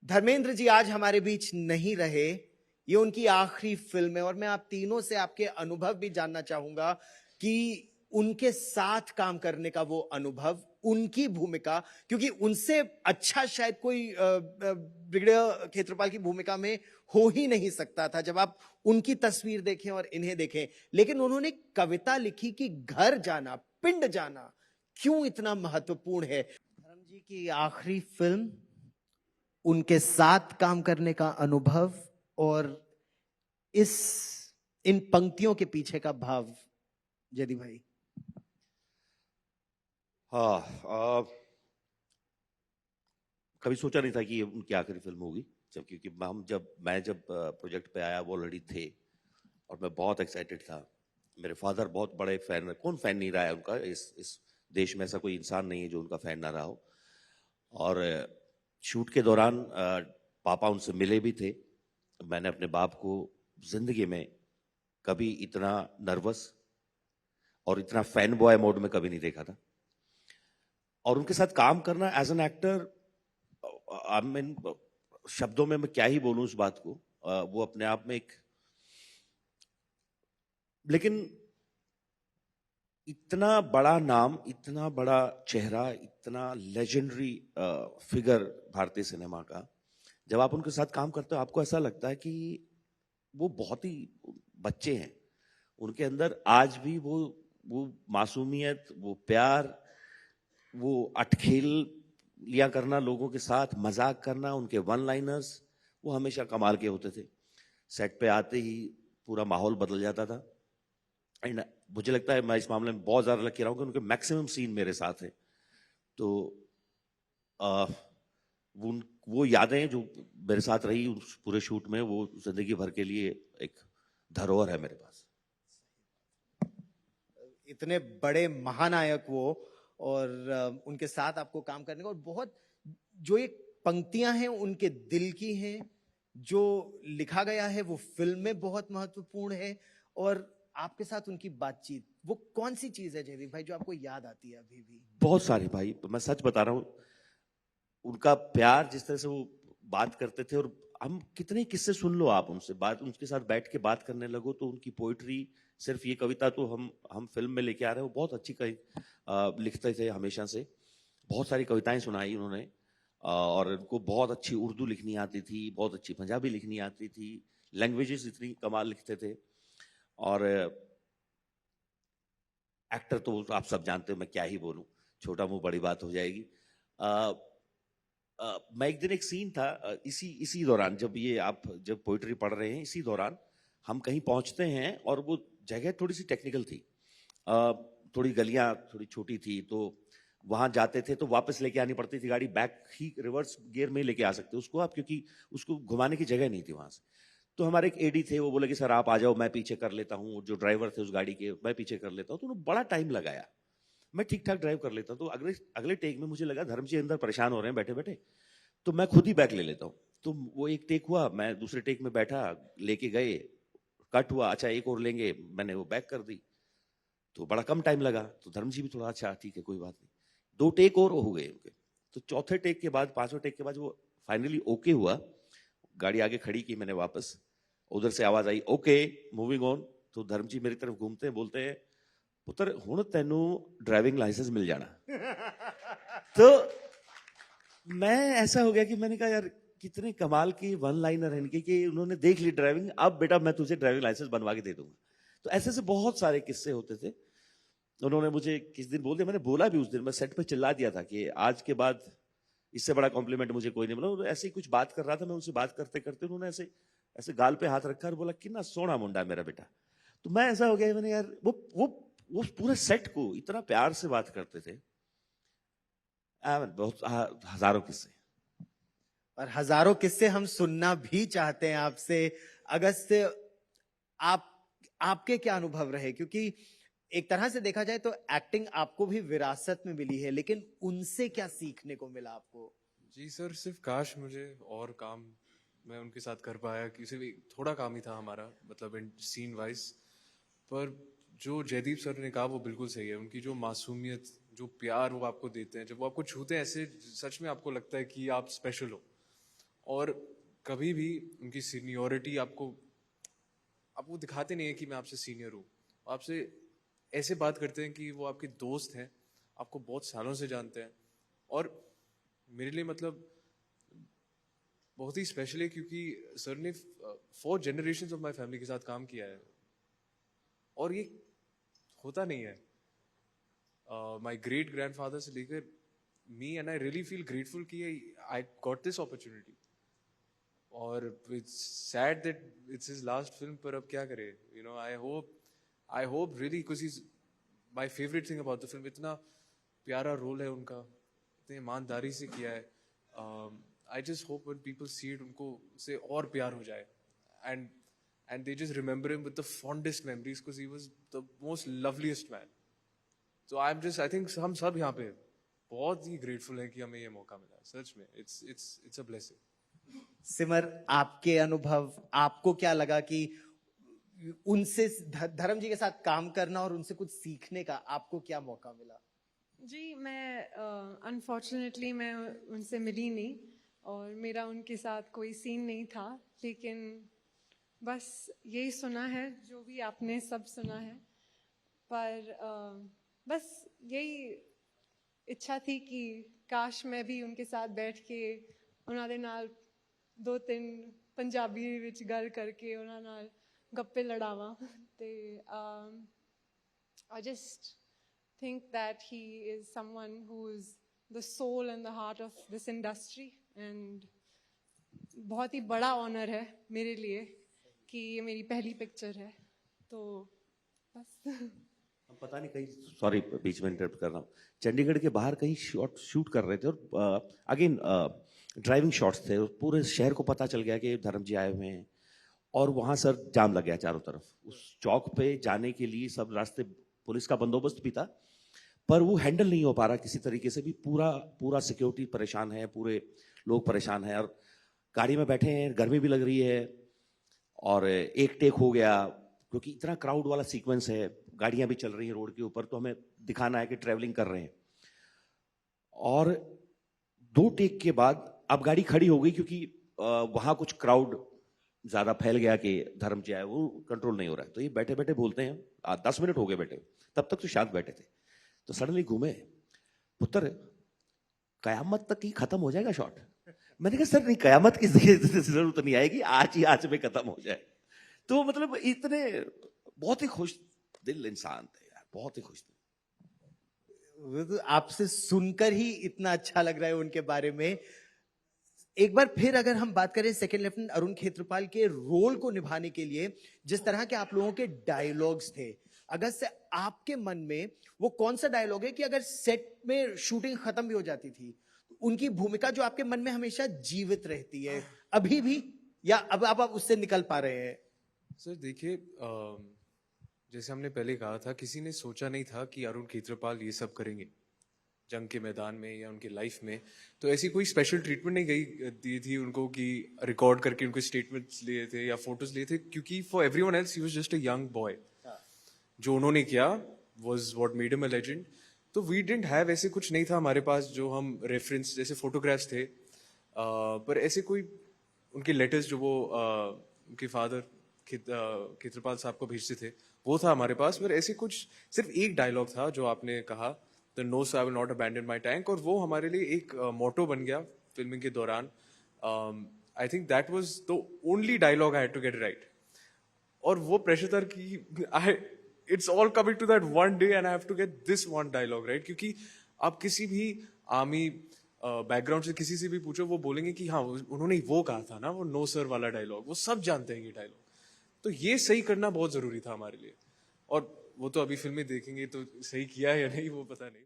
धर्मेंद्र जी आज हमारे बीच नहीं रहे। ये उनकी आखिरी फिल्म है और मैं आप तीनों से आपके अनुभव भी जानना चाहूंगा कि उनके साथ काम करने का वो अनुभव, उनकी भूमिका, क्योंकि उनसे अच्छा शायद कोई ब्रिगेडियर खेत्रपाल की भूमिका में हो ही नहीं सकता था जब आप उनकी तस्वीर देखें और इन्हें देखें। लेकिन उन्होंने कविता लिखी कि घर जाना, पिंड जाना क्यों इतना महत्वपूर्ण है। धर्म जी की आखिरी फिल्म, उनके साथ काम करने का अनुभव और इस इन पंक्तियों के पीछे का भाव, जयदीप भाई। हाँ, कभी सोचा नहीं था कि ये उनकी आखिरी फिल्म होगी। क्योंकि मैं जब प्रोजेक्ट पे आया वो ऑलरेडी थे और मैं बहुत एक्साइटेड था। मेरे फादर बहुत बड़े फैन, कौन फैन नहीं रहा है उनका। इस देश में ऐसा कोई इंसान नहीं है जो उनका फैन ना रहा हो। और शूट के दौरान पापा उनसे मिले भी थे। मैंने अपने बाप को जिंदगी में कभी इतना नर्वस और इतना फैन बॉय मोड में कभी नहीं देखा था। और उनके साथ काम करना as an actor, I mean, शब्दों में मैं क्या ही बोलूं उस बात को। वो अपने आप में एक, लेकिन इतना बड़ा नाम, इतना बड़ा चेहरा, इतना लेजेंडरी फिगर भारतीय सिनेमा का, जब आप उनके साथ काम करते हो आपको ऐसा लगता है कि वो बहुत ही बच्चे हैं। उनके अंदर आज भी वो मासूमियत, वो प्यार, वो अटखेल लिया करना लोगों के साथ, मजाक करना, उनके वन लाइनर्स, वो हमेशा कमाल के होते थे। सेट पे आते ही पूरा माहौल बदल जाता था। एंड मुझे लगता है मैं इस मामले में बहुत ज्यादा लकी रहा हूं कि उनके मैक्सिमम सीन मेरे साथ है। तो वो यादें जो मेरे साथ रही उस पूरे शूट में, वो जिंदगी भर के लिए एक धरोहर है मेरे पास। इतने बड़े महानायक वो, और उनके साथ आपको काम करने का, और बहुत जो ये पंक्तियां हैं उनके दिल की हैं, जो लिखा गया है वो फिल्म में बहुत महत्वपूर्ण है। और आपके साथ उनकी बातचीत, वो कौन सी चीज है जयदीप भाई जो आपको याद आती है अभी भी? बहुत सारे भाई, मैं सच बता रहा हूं, उनका प्यार, जिस तरह से वो बात करते थे। और हम कितने किस्से सुन लो आप उनसे, बात उनके साथ बैठ के बात करने लगो तो उनकी पोइट्री, सिर्फ ये कविता तो हम फिल्म में लेके आ रहे हैं, वो बहुत अच्छी लिखते थे हमेशा से। बहुत सारी कविताएं सुनाई उन्होंने। और उनको बहुत अच्छी उर्दू लिखनी आती थी, बहुत अच्छी पंजाबी लिखनी आती थी, लैंग्वेजेस इतनी कमाल लिखते थे। और एक्टर तो आप सब जानते हो, मैं क्या ही बोलूं, छोटा मुंह बड़ी बात हो जाएगी। मैं एक दिन, एक सीन था, इसी दौरान, जब पोइट्री पढ़ रहे हैं, इसी दौरान हम कहीं पहुंचते हैं और वो जगह थोड़ी सी टेक्निकल थी। थोड़ी गलियां थोड़ी छोटी थी, तो वहां जाते थे तो वापस लेके आनी पड़ती थी गाड़ी, बैक ही रिवर्स गियर में लेके आ सकते उसको आप, क्योंकि उसको घुमाने की जगह नहीं थी वहां से। तो हमारे एक एडी थे, वो बोले कि सर आप आ जाओ, मैं पीछे कर लेता हूँ, जो ड्राइवर थे उस गाड़ी के, मैं पीछे कर लेता हूँ। तो उन्होंने बड़ा टाइम लगाया। मैं ठीक ठाक ड्राइव कर लेता, तो अगले अगले टेक में मुझे लगा धर्म जी अंदर परेशान हो रहे हैं बैठे बैठे, तो मैं खुद ही बैक ले लेता हूँ। तो वो एक टेक हुआ, मैं दूसरे टेक में बैठा, लेके गए, कट हुआ, अच्छा एक और लेंगे, मैंने वो बैक कर दी, तो बड़ा कम टाइम लगा। तो धर्म जी भी थोड़ा, अच्छा ठीक है कोई बात नहीं। 2 टेक और हो गए उनके। तो चौथे टेक के बाद, 5वें टेक के बाद वो फाइनली ओके हुआ, गाड़ी आगे खड़ी की मैंने वापस, उधर से आवाज आई ओके मूविंग ऑन। तो धर्म जी मेरी तरफ घूमते हैं, बोलते हैं पुत्र हुण तेनू ड्राइविंग लाइसेंस मिल जाना। तो मैं, ऐसा हो गया कि मैंने कहा यार कितने कमाल की वन लाइनर है इनके, कि उन्होंने देख ली ड्राइविंग, अब बेटा मैं तुझे ड्राइविंग लाइसेंस बनवा के दे दूंगा। तो ऐसे से बहुत सारे किस्से होते थे। उन्होंने मुझे किस दिन बोल दिया, मैंने बोला भी उस दिन, मैं सेट पे चिल्ला दिया था कि आज के बाद इससे बड़ा कॉम्प्लीमेंट मुझे कोई नहीं मिला। ऐसे ही कुछ बात कर रहा था मैं उनसे, बात करते करते उन्होंने ऐसे ऐसे गाल पे हाथ रखा और बोला कि ना सोना मुंडा मेरा बेटा। तो मैं, ऐसा हो गया मैंने, यार वो पूरे सेट को इतना प्यार से बात करते थे। बहुत हजारों किस्से, और हजारों किस्से हम सुनना भी चाहते हैं आपसे। अगस्त, आप आपके क्या अनुभव रहे? क्योंकि एक तरह से देखा जाए तो एक्टिंग आपको भी विरासत में मिली है, लेकिन उनसे क्या सीखने को मिला आपको? जी सर, सिर्फ काश मुझे और काम मैं उनके साथ कर पाया, कि सिर्फ थोड़ा काम ही था हमारा, मतलब इन सीन वाइज। पर जो जयदीप सर ने कहा वो बिल्कुल सही है। उनकी जो मासूमियत, जो प्यार वो आपको देते हैं, जब वो आपको छूते हैं ऐसे, सच में आपको लगता है कि आप स्पेशल हो। और कभी भी उनकी सीनियरिटी आपको वो दिखाते नहीं है कि मैं आपसे सीनियर हूँ, आपसे ऐसे बात करते हैं कि वो आपके दोस्त हैं, आपको बहुत सालों से जानते हैं। और मेरे लिए मतलब बहुत ही स्पेशल है क्योंकि सर ने 4 जनरेशन्स ऑफ माय फैमिली के साथ काम किया है और ये होता नहीं है। माय ग्रेट ग्रैंडफादर से लेकर me, and I really feel grateful कि आई गॉट दिस अपॉर्चुनिटी। और it's sad that it's his last film, पर अब क्या करे, you know, I hope really, because he is my favourite thing about the film. इतना प्यारा role है उनका, इतने ईमानदारी से किया है। I just hope when people see it उनको से और प्यार हो जाए, and they just remember him with the fondest memories, because he was the most loveliest man. तो आई थिंक हम सब यहाँ पे बहुत ही ग्रेटफुल हैं कि हमें ये मौका मिला। सच में इट्स अ ब्लेसिंग। सिमर, आपके अनुभव, आपको क्या लगा कि उनसे धर्म जी के साथ काम करना और उनसे कुछ सीखने का आपको क्या मौका मिला? जी, मैं अनफॉर्चुनेटली मैं उनसे मिली नहीं और मेरा उनके साथ कोई सीन नहीं था, लेकिन बस यही सुना है जो भी आपने सब सुना है। पर बस यही इच्छा थी कि काश मैं भी उनके साथ बैठ के ਉਹਨਾਂ ਦੇ ਨਾਲ 2-3 ਪੰਜਾਬੀ ਵਿੱਚ ਗੱਲ ਕਰਕੇ ਉਹਨਾਂ ਨਾਲ ਗੱਪੇ ਲੜਾਵਾਂ। ਤੇ I just think that he is someone who is the soul and the heart of this industry, and बहुत ही बड़ा ऑनर है मेरे लिए कि ये मेरी पहली पिक्चर है। तो बस हम पता नहीं कहीं, सॉरी बीच में इंटरप्ट कर रहा हूँ, चंडीगढ़ के बाहर कहीं शूट कर रहे थे और अगेन ड्राइविंग शॉट्स थे और पूरे शहर को पता चल गया कि धर्म जी आए हुए हैं और वहाँ सर जाम लग गया चारों तरफ। उस चौक पे जाने के लिए सब रास्ते पुलिस का बंदोबस्त भी था, पर वो हैंडल नहीं हो पा रहा किसी तरीके से भी। पूरा सिक्योरिटी परेशान है, पूरे लोग परेशान हैं और गाड़ी में बैठे हैं, गर्मी भी लग रही है और एक टेक हो गया क्योंकि इतना क्राउड वाला सीक्वेंस है, गाड़ियां भी चल रही हैं रोड के ऊपर, तो हमें दिखाना है कि ट्रैवलिंग कर रहे हैं। और 2 टेक के बाद अब गाड़ी खड़ी हो गई क्योंकि वहां कुछ क्राउड ज्यादा फैल गया कि धर्म जी आए, वो कंट्रोल नहीं हो रहा है। तो ये बैठे बैठे बोलते हैं 10 मिनट हो गए बैठे, तब तक तो शांत बैठे थे, तो सडनली घूमे, पुत्र कयामत तक ही खत्म हो जाएगा शॉट। मैंने कहा सर नहीं, कयामत की जरूरत नहीं आएगी, आज में खत्म हो जाए। तो मतलब इतने बहुत ही खुश दिल इंसान थे यार, बहुत ही खुश थे। तो आपसे सुनकर ही इतना अच्छा लग रहा है उनके बारे में। एक बार फिर अगर हम बात करें सेकंड लेफ्टिनेंट अरुण खेत्रपाल के रोल को निभाने के लिए, जिस तरह के आप लोगों के डायलॉग्स थे, अगर से आपके मन में वो कौन सा डायलॉग है कि अगर सेट में शूटिंग खत्म भी हो जाती थी, उनकी भूमिका जो आपके मन में हमेशा जीवित रहती है अभी भी, या अब आप उससे निकल पा रहे हैं? सर देखिए, जैसे हमने पहले कहा था, किसी ने सोचा नहीं था कि अरुण खेत्रपाल ये सब करेंगे जंग के मैदान में या उनके लाइफ में। तो ऐसी कोई स्पेशल ट्रीटमेंट नहीं दी थी उनको कि रिकॉर्ड करके उनके स्टेटमेंट्स लिए थे या फोटोज लिए थे, क्योंकि for everyone else he was just a young boy. जो उन्होंने किया was what made him a legend. तो वी डिडंट हैव, ऐसे कुछ नहीं था हमारे पास जो हम रेफरेंस, जैसे फोटोग्राफ्स थे, पर ऐसे कोई उनके लेटर्स जो वो उनके फादर खेत्रपाल साहब को भेजते थे, वो था हमारे पास। पर ऐसे कुछ, सिर्फ एक डायलॉग था जो आपने कहा, the no sir I will not abandon my tank, और वो हमारे लिए एक मोटो बन गया फिल्मिंग के दौरान। I think that was the only dialogue I had to get right. और वो प्रेशर था कि it's all coming to that one day and I have to get this one dialogue right. क्योंकि आप किसी भी आर्मी बैकग्राउंड से किसी से भी पूछो, वो बोलेंगे कि हाँ उन्होंने वो कहा था ना, वो नो सर वाला डायलॉग, वो सब जानते हैं ये डायलॉग। तो ये सही करना बहुत जरूरी था हमारे लिए, और वो तो अभी फिल्में देखेंगे तो सही किया है या नहीं वो पता नहीं।